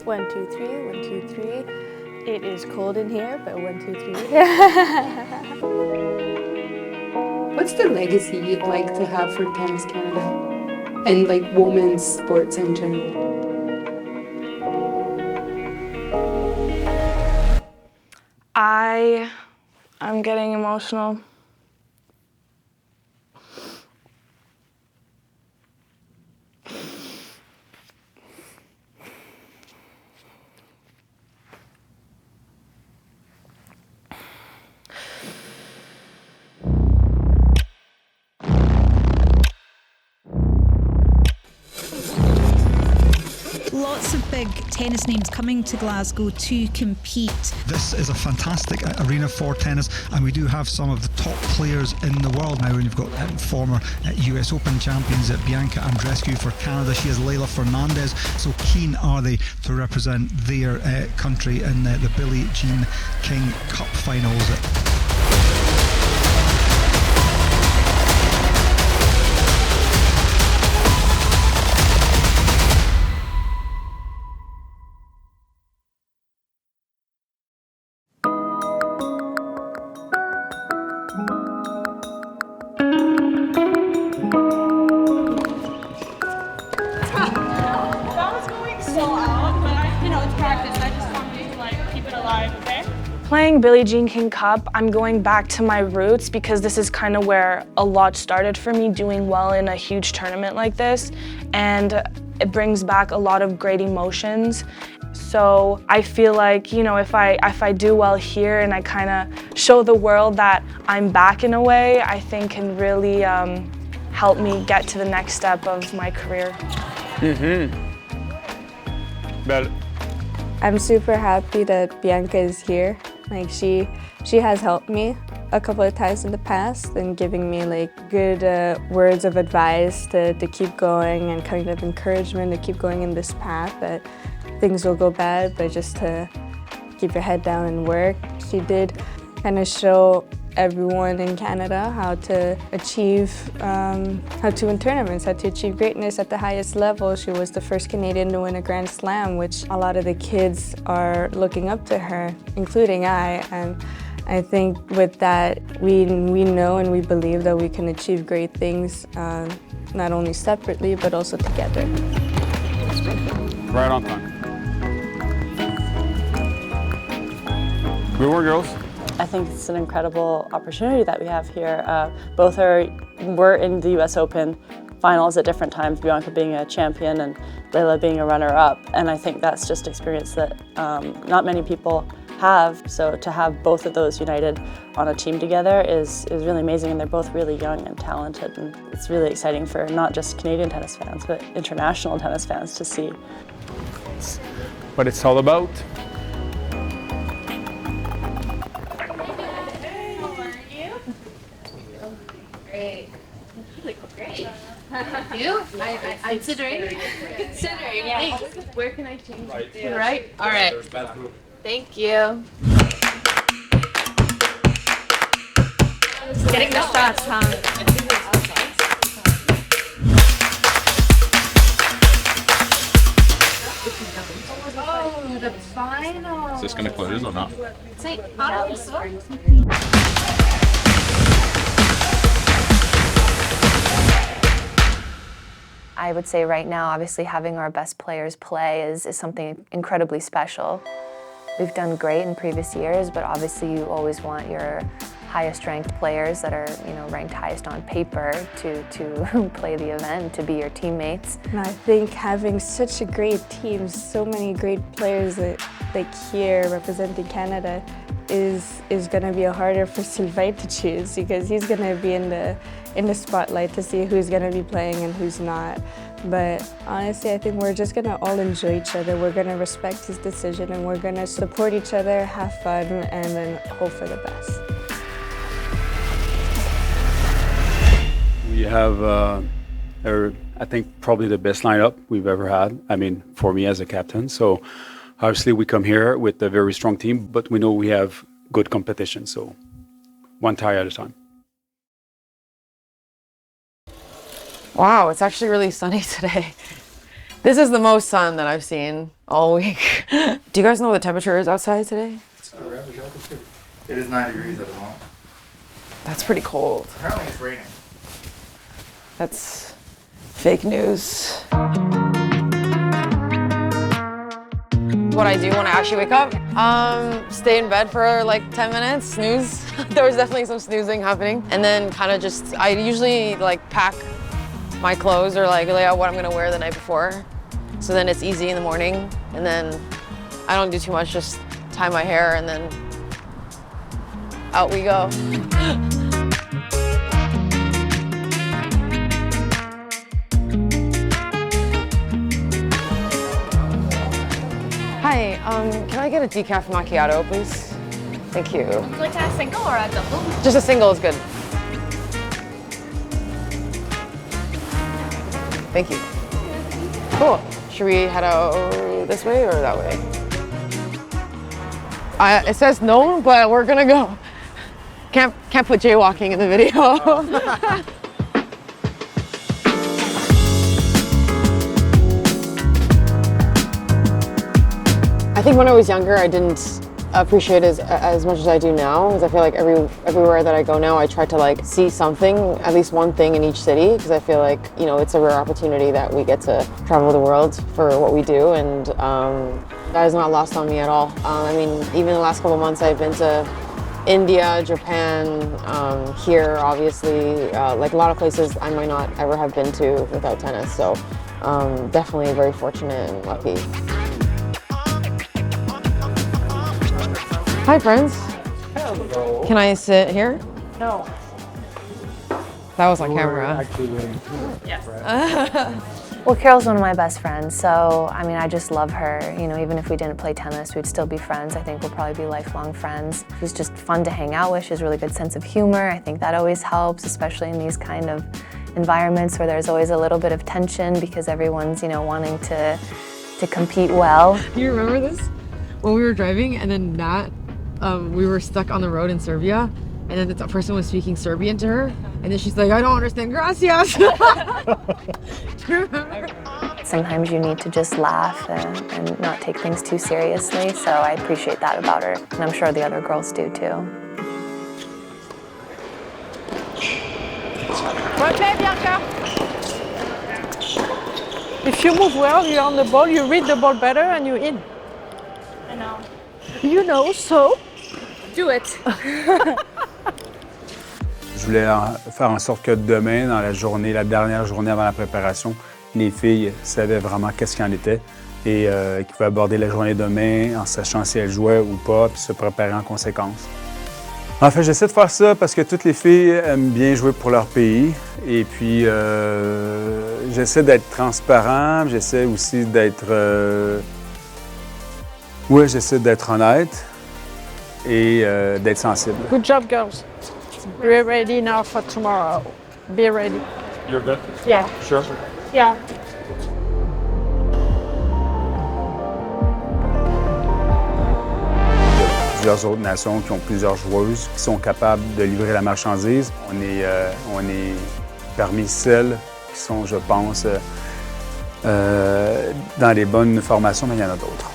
1, 2, 3, 1, 2, 3. It is cold in here, but 1, 2, 3. What's the legacy you'd like to have for Tennis Canada and like women's sports in general? I'm getting emotional. Lots of big tennis names coming to Glasgow to compete. This is a fantastic arena for tennis, and we do have some of the top players in the world now. And you've got former US Open champions Bianca Andreescu for Canada. She has Leylah Fernandez. So keen are they to represent their country in the Billie Jean King Cup finals. Playing Billie Jean King Cup, I'm going back to my roots because this is kind of where a lot started for me, doing well in a huge tournament like this, and it brings back a lot of great emotions. So I feel like, you know, if I do well here and I kind of show the world that I'm back in a way, I think can really help me get to the next step of my career. Well, I'm super happy that Bianca is here. Like she has helped me a couple of times in the past and giving me like good words of advice to keep going and kind of encouragement to keep going in this path, that things will go bad, but just to keep your head down and work. She did kind of show everyone in Canada how to achieve, how to win tournaments, how to achieve greatness at the highest level. She was the first Canadian to win a Grand Slam, which a lot of the kids are looking up to her, including I. And I think with that, we know and we believe that we can achieve great things, not only separately, but also together. right on time. Good work, girls. I think it's an incredible opportunity that we have here. Both were in the US Open finals at different times, Bianca being a champion and Leylah being a runner-up. And I think that's just experience that not many people have. So to have both of those united on a team together is really amazing, and they're both really young and talented. And it's really exciting for not just Canadian tennis fans, but international tennis fans to see. It's what it's all about. You? I'm considering. Yeah. Where can I change? Right? All right. Thank you. Getting the shots, huh? Oh, the final. Is this going to close or not? I would say right now, obviously having our best players play is something incredibly special. We've done great in previous years, but obviously you always want your highest ranked players that are, ranked highest on paper to play the event, to be your teammates. And I think having such a great team, so many great players here representing Canada is going to be harder for Sylvain to choose, because he's going to be in the spotlight to see who's going to be playing and who's not. But honestly, I think we're just going to all enjoy each other. We're going to respect his decision, and we're going to support each other, have fun, and then hope for the best. We have, I think, probably the best lineup we've ever had. I mean, for me as a captain. So obviously we come here with a very strong team, but we know we have good competition. So one tie at a time. Wow, it's actually really sunny today. This is the most sun that I've seen all week. Do you guys know what the temperature is outside today? It is 9 degrees at the moment. That's pretty cold. Apparently it's raining. That's fake news. What I do when I actually wake up, stay in bed for like 10 minutes, snooze. There was definitely some snoozing happening. And then kind of just, I usually like pack my clothes or like lay out what I'm gonna wear the night before. So then it's easy in the morning. And then I don't do too much, just tie my hair and then out we go. Hi, can I get a decaf macchiato, please? Thank you. Would you like a single or a double? Just a single is good. Thank you. Cool. Should we head out this way or that way? It says no, but we're gonna go. Can't put jaywalking in the video. I think when I was younger, I didn't appreciate it as much as I do now, because I feel like everywhere that I go now, I try to like see something, at least one thing in each city, because I feel like, you know, it's a rare opportunity that we get to travel the world for what we do, and that is not lost on me at all. I mean, even the last couple of months, I've been to India, Japan, here, obviously, like a lot of places I might not ever have been to without tennis, so definitely very fortunate and lucky. Hi, friends. Hello. Can I sit here? No. That was on camera. Yes. Well, Carol's one of my best friends, so I mean, I just love her. You know, even if we didn't play tennis, we'd still be friends. I think we'll probably be lifelong friends. She's just fun to hang out with. She has a really good sense of humor. I think that always helps, especially in these kind of environments where there's always a little bit of tension because everyone's, you know, wanting to compete well. You remember this? When we were driving and then Nat, we were stuck on the road in Serbia, and then the person was speaking Serbian to her, and then she's like, I don't understand, gracias. Do you remember? Sometimes you need to just laugh and not take things too seriously, so I appreciate that about her, and I'm sure the other girls do too. Okay, Bianca. If you move well, you're on the ball, you read the ball better, and you're in. I know. You know, so Do it. Je voulais faire en sorte que demain, dans la journée, la dernière journée avant la préparation, les filles savaient vraiment qu'est-ce qu'il en était et qu'ils pouvaient aborder la journée demain en sachant si elles jouaient ou pas, puis se préparer en conséquence. En fait, j'essaie de faire ça parce que toutes les filles aiment bien jouer pour leur pays et puis j'essaie d'être transparent, j'essaie aussi d'être... Oui, j'essaie d'être honnête et d'être sensible. good job, girls. We're ready now for tomorrow. Be ready. You're good? Yeah. Sure. Yeah. Plusieurs autres nations qui ont plusieurs joueuses qui sont capables de livrer la marchandise. On est parmi celles qui sont, je pense, dans les bonnes formations, mais il y en a d'autres.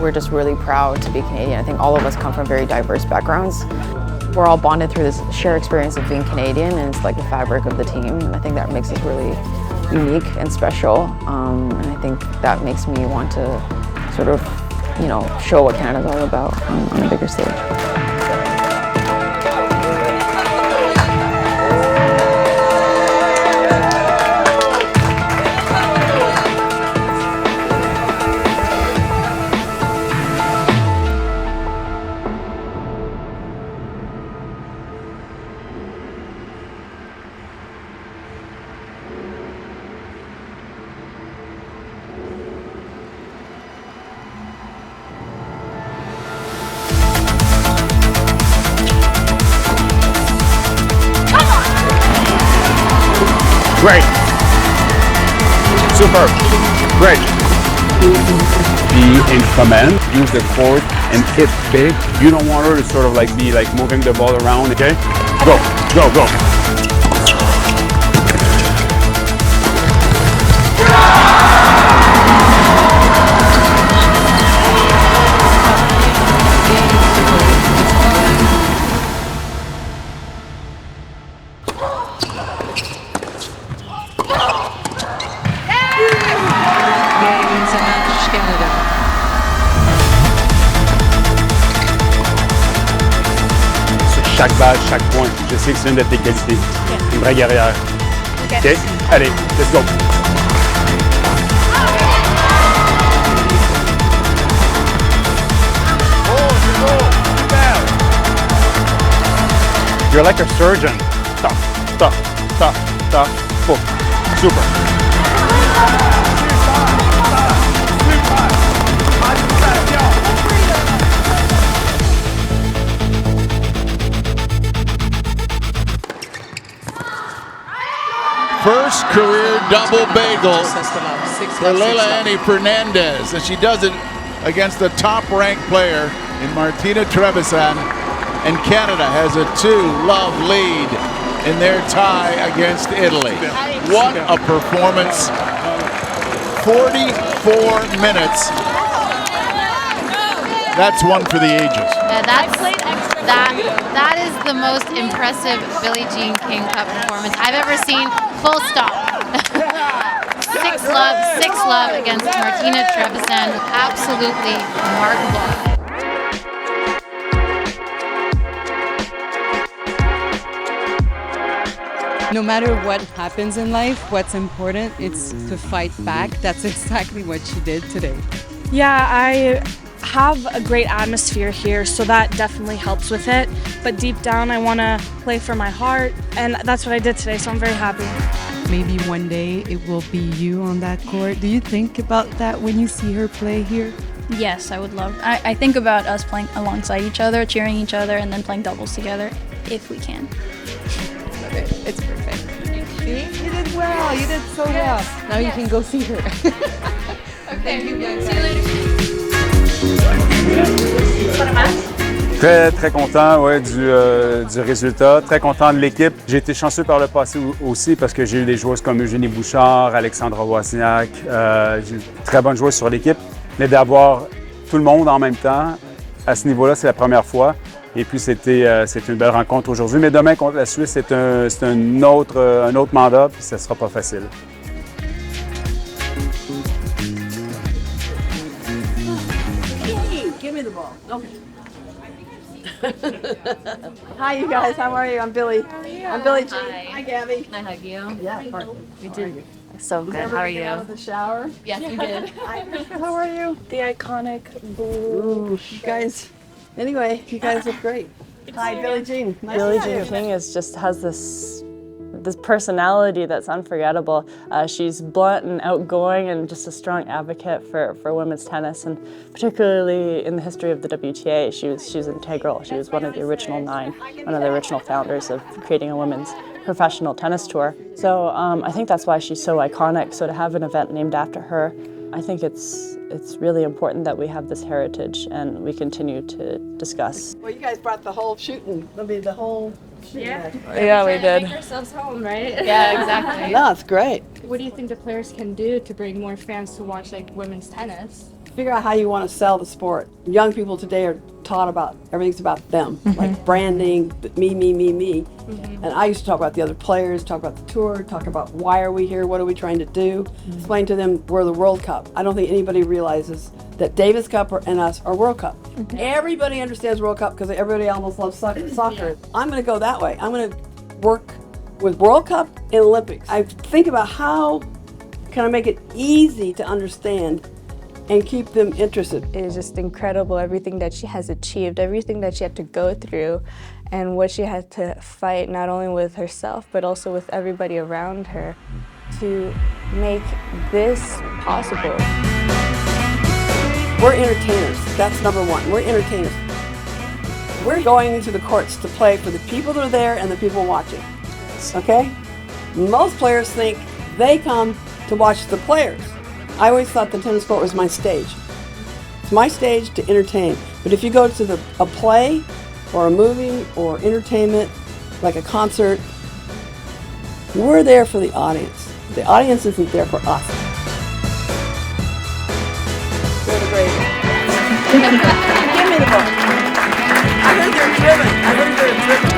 We're just really proud to be Canadian. I think all of us come from very diverse backgrounds. We're all bonded through this shared experience of being Canadian, and it's like the fabric of the team. And I think that makes us really unique and special. And I think that makes me want to sort of, you know, show what Canada's all about on a bigger stage. Great. Super. Great. Be in command. Use the court and hit big. You don't want her to sort of like be like moving the ball around, okay? Go, go, go. Chaque balle, chaque point. Je sais que c'est une de tes qualités. Une vraie guerrière. OK? Allez, let's go. You're like a surgeon. Tough, tough, tough, tough. Boom. Super. First career double bagel for Leylah Annie Fernandez, and she does it against the top-ranked player in Martina Trevisan, and Canada has a 2-love lead in their tie against Italy. What a performance. 44 minutes. That's one for the ages. That is the most impressive Billie Jean King Cup performance I've ever seen, full stop. 6-love against Martina Trevisan. Absolutely remarkable. No matter what happens in life, what's important is to fight back. That's exactly what she did today. Yeah, I have a great atmosphere here, so that definitely helps with it. But deep down, I want to play for my heart, and that's what I did today, so I'm very happy. Maybe one day it will be you on that court. Do you think about that when you see her play here? Yes, I would love. I think about us playing alongside each other, cheering each other, and then playing doubles together, if we can. Okay, it's perfect. See? You did well. You did so well. Now you can go see her. Okay, see you later. Très content du résultat, très content de l'équipe. J'ai été chanceux par le passé aussi parce que j'ai eu des joueuses comme Eugénie Bouchard, Alexandra Wozniak, j'ai eu très bonnes joueuses sur l'équipe. Mais d'avoir tout le monde en même temps, à ce niveau-là, c'est la première fois. Et puis c'est une belle rencontre aujourd'hui. Mais demain contre la Suisse, c'est un autre mandat, puis ça ne sera pas facile. Give me the ball. Okay. Hi, you guys. How are you? I'm Billie. I'm Billie Jean. Hi, Gabby. Can I hug you? Yeah, We did. So good. How are you? Out of the shower? Yes, you did. How are you? The iconic blue. Ooh, you guys. Anyway, you guys look great. Hi, Billie Jean. Nice Billie to see you. Jean King just has this personality that's unforgettable. She's blunt and outgoing and just a strong advocate for women's tennis, and particularly in the history of the WTA, she was integral. She was one of the original 9, one of the original founders of creating a women's professional tennis tour. So I think that's why she's so iconic. So to have an event named after her, I think it's really important that we have this heritage and we continue to discuss. Well, you guys brought the whole shooting. The whole shooting. Yeah, we did. Make ourselves home, right? Yeah, exactly. No, it's great. What do you think the players can do to bring more fans to watch like women's tennis? Figure out how you want to sell the sport. Young people today are taught about everything's about them, like branding, me. And I used to talk about the other players, talk about the tour, talk about why are we here, what are we trying to do, explain to them we're the World Cup. I don't think anybody realizes that Davis Cup and us are World Cup. Everybody understands World Cup because everybody almost loves soccer. I'm going to go that way. I'm going to work with World Cup and Olympics. I think about how can I make it easy to understand and keep them interested. It is just incredible, everything that she has achieved, everything that she had to go through, and what she had to fight not only with herself, but also with everybody around her to make this possible. We're entertainers, that's number one. We're entertainers. We're going into the courts to play for the people that are there and the people watching, okay? Most players think they come to watch the players. I always thought the tennis court was my stage. It's my stage to entertain. But if you go to a play or a movie or entertainment, like a concert, we're there for the audience. The audience isn't there for us. They're the great. Give me the book. I heard they're driven. I heard they're driven.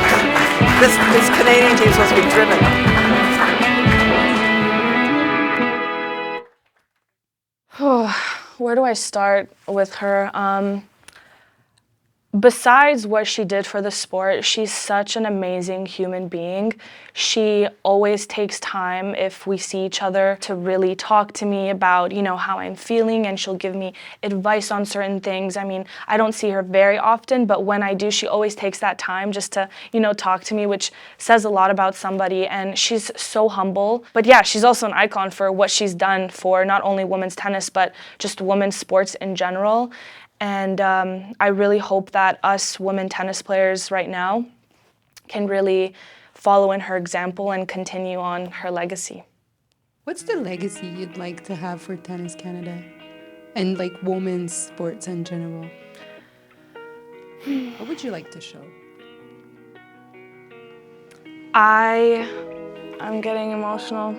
This Canadian team's supposed to be driven. Where do I start with her? Besides what she did for the sport, she's such an amazing human being. She always takes time if we see each other to really talk to me about, you know, how I'm feeling, and she'll give me advice on certain things. I mean, I don't see her very often, but when I do, she always takes that time just to, you know, talk to me, which says a lot about somebody, and she's so humble. But yeah, she's also an icon for what she's done for not only women's tennis, but just women's sports in general. And I really hope that us women tennis players right now can really follow in her example and continue on her legacy. What's the legacy you'd like to have for Tennis Canada and like women's sports in general? What would you like to show? I'm getting emotional.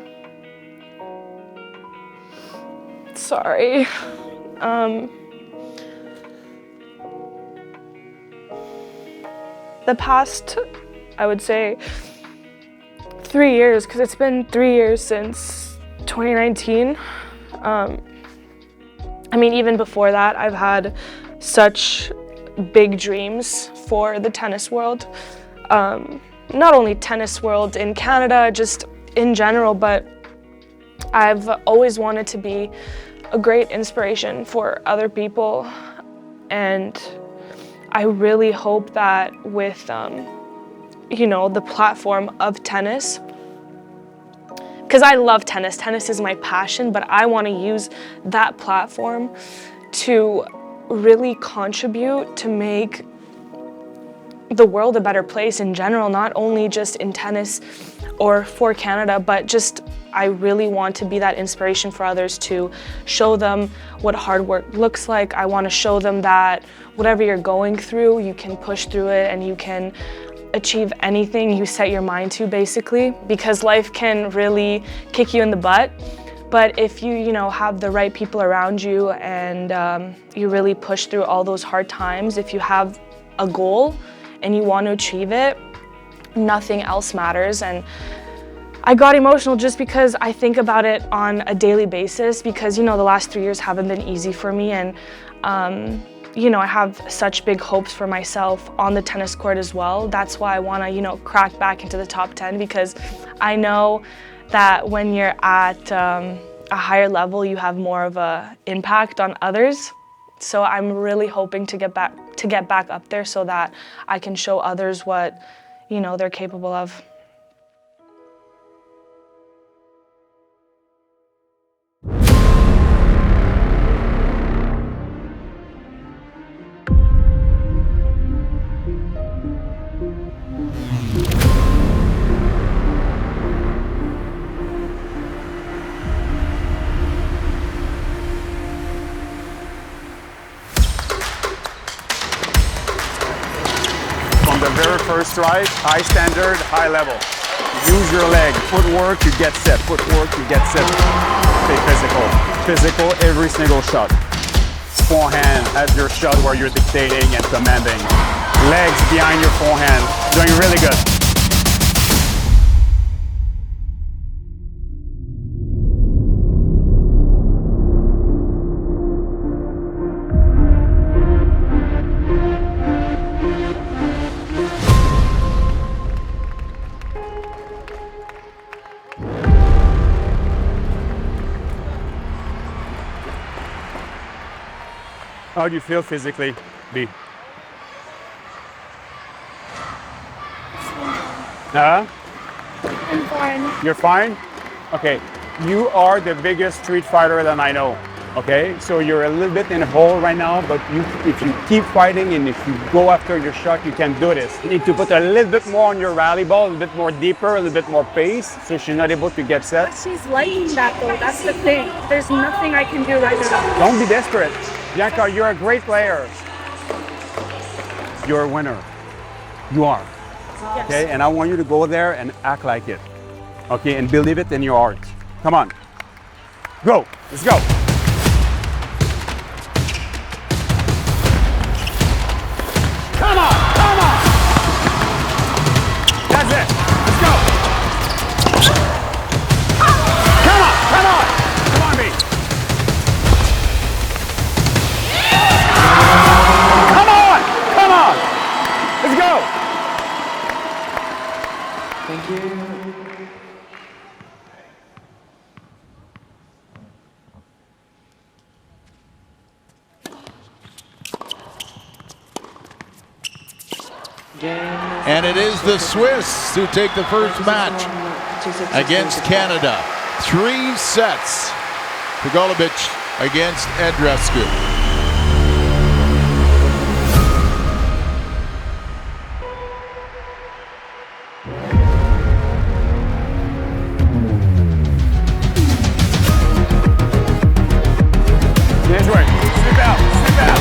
Sorry. The past, I would say, 3 years, because it's been 3 years since 2019. I mean, even before that, I've had such big dreams for the tennis world. Not only tennis world in Canada, just in general, but I've always wanted to be a great inspiration for other people. And I really hope that with, you know, the platform of tennis, because I love tennis. Tennis is my passion, but I want to use that platform to really contribute to make the world a better place in general, not only just in tennis or for Canada, but just I really want to be that inspiration for others, to show them what hard work looks like. I want to show them that whatever you're going through, you can push through it and you can achieve anything you set your mind to, basically, because life can really kick you in the butt. But if you know, have the right people around you and you really push through all those hard times, if you have a goal and you want to achieve it, nothing else matters. And I got emotional just because I think about it on a daily basis, because, you know, the last 3 years haven't been easy for me, and you know, I have such big hopes for myself on the tennis court as well. That's why I want to, you know, crack back into the top 10, because I know that when you're at a higher level, you have more of an impact on others. So I'm really hoping to get back up there so that I can show others what, you know, they're capable of. The very first strike, high standard, high level. Use your leg. Footwork, you get set. Footwork, you get set. Stay physical. Physical every single shot. Forehand as your shot where you're dictating and commanding. Legs behind your forehand. Doing really good. How do you feel physically, B? I'm fine. You're fine? Okay. You are the biggest street fighter that I know. Okay, so you're a little bit in a hole right now, but if you keep fighting and if you go after your shot, you can do this. You need to put a little bit more on your rally ball, a little bit more deeper, a little bit more pace, so she's not able to get set. She's liking that though, that's the thing. There's nothing I can do right now. Don't be desperate. Bianca, you're a great player. You're a winner. You are. Yes. Okay, and I want you to go there and act like it. Okay, and believe it in your heart. Come on. Go, let's go. Come on, come on. That's it. Let's go. Come on, come on. Come on, B. Come on, come on. Let's go. Thank you. And it is the Swiss who take the first match against Canada. 3 sets for Golubic against Andreescu. Bien joué. Super, super.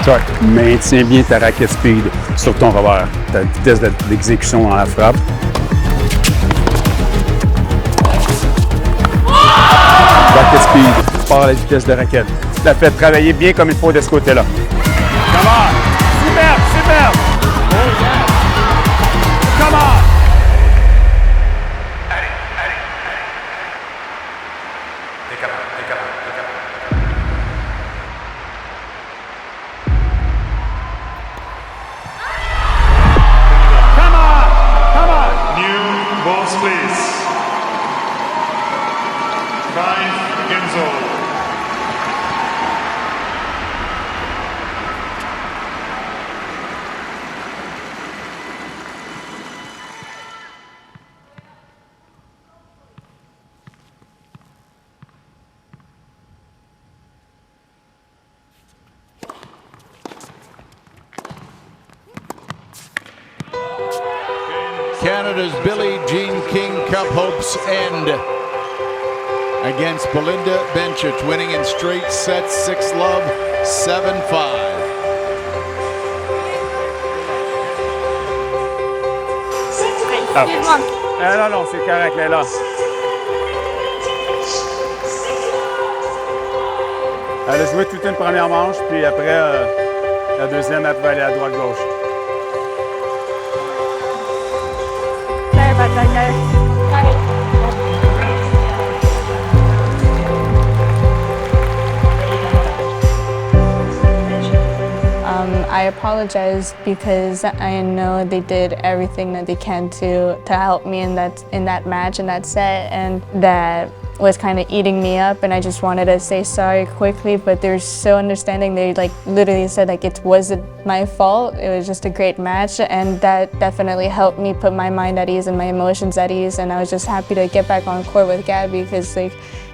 Sorry. Maintiens bien ta raquette speed sur ton revers, ta vitesse d'exécution dans la frappe. Raquette speed, par la vitesse de raquette. Tu l'as fait travailler bien comme il faut de ce côté-là. Come on! Super, super! Oh yeah! Come on! Balls, please. 5 games old. Canada's Billie Jean King Cup hopes end against Belinda Bencic, winning in straight sets, 6-love, 7-5. Non, non, c'est correct, Leylah. Elle a joué toute une première manche, puis après, la deuxième, elle pouvait aller à droite-gauche. I apologize because I know they did everything that they can to help me in that match, in that set, and that was kind of eating me up, and I just wanted to say sorry quickly, but they're so understanding. They literally said it wasn't my fault, it was just a great match, and that definitely helped me put my mind at ease and my emotions at ease, and I was just happy to get back on court with Gabby because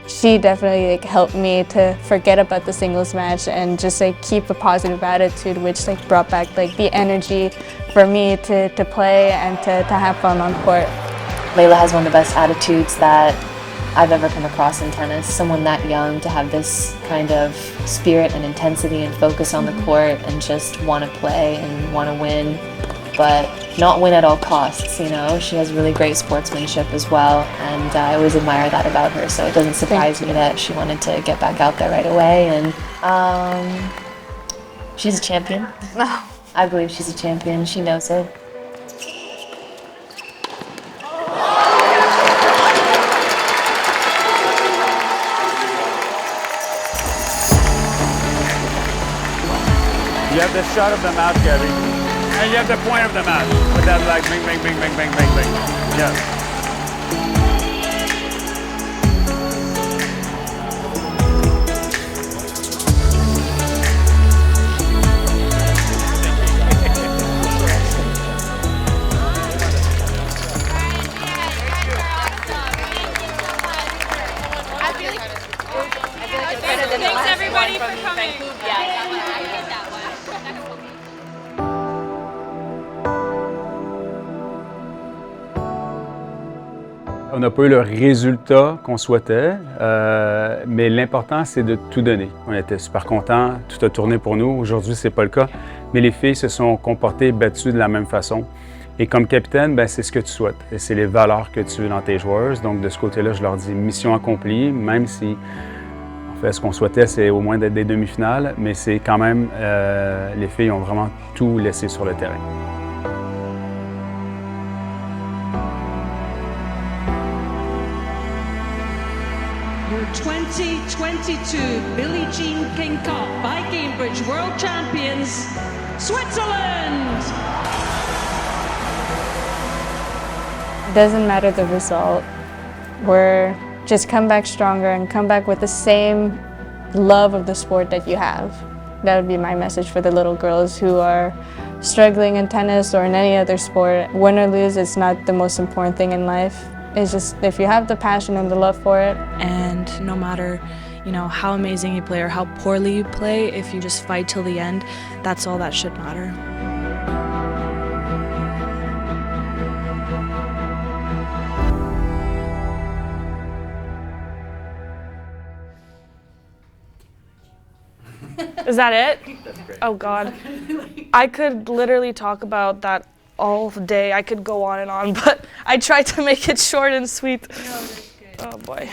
she definitely helped me to forget about the singles match and just keep a positive attitude, which brought back the energy for me to play and to have fun on court. Leylah has one of the best attitudes that I've ever come across in tennis. Someone that young to have this kind of spirit and intensity and focus on the court and just want to play and want to win, but not win at all costs, you know. She has really great sportsmanship as well, and I always admire that about her, so it doesn't surprise me that she wanted to get back out there right away. And she's a champion. I believe she's a champion. She knows it. You have the shot of the match, Gabby. And you have the point of the match. With that bing, bing, bing, bing, bing, bing, bing. Yes. On n'a pas eu le résultat qu'on souhaitait, mais l'important, c'est de tout donner. On était super contents, tout a tourné pour nous. Aujourd'hui, c'est pas le cas, mais les filles se sont comportées, battues de la même façon. Et comme capitaine, ben, c'est ce que tu souhaites et c'est les valeurs que tu veux dans tes joueuses. Donc, de ce côté-là, je leur dis mission accomplie, même si, en fait, ce qu'on souhaitait, c'est au moins d'être des demi-finales, mais c'est quand même, les filles ont vraiment tout laissé sur le terrain. Your 2022 Billie Jean King Cup by Cambridge World Champions, Switzerland! It doesn't matter the result. We're just come back stronger and come back with the same love of the sport that you have. That would be my message for the little girls who are struggling in tennis or in any other sport. Win or lose, it's not the most important thing in life. It's just if you have the passion and the love for it. And no matter, you know, how amazing you play or how poorly you play, if you just fight till the end, that's all that should matter. Is that it? Oh God. I could literally talk about that all day. I could go on and on, but I tried to make it short and sweet. Oh boy.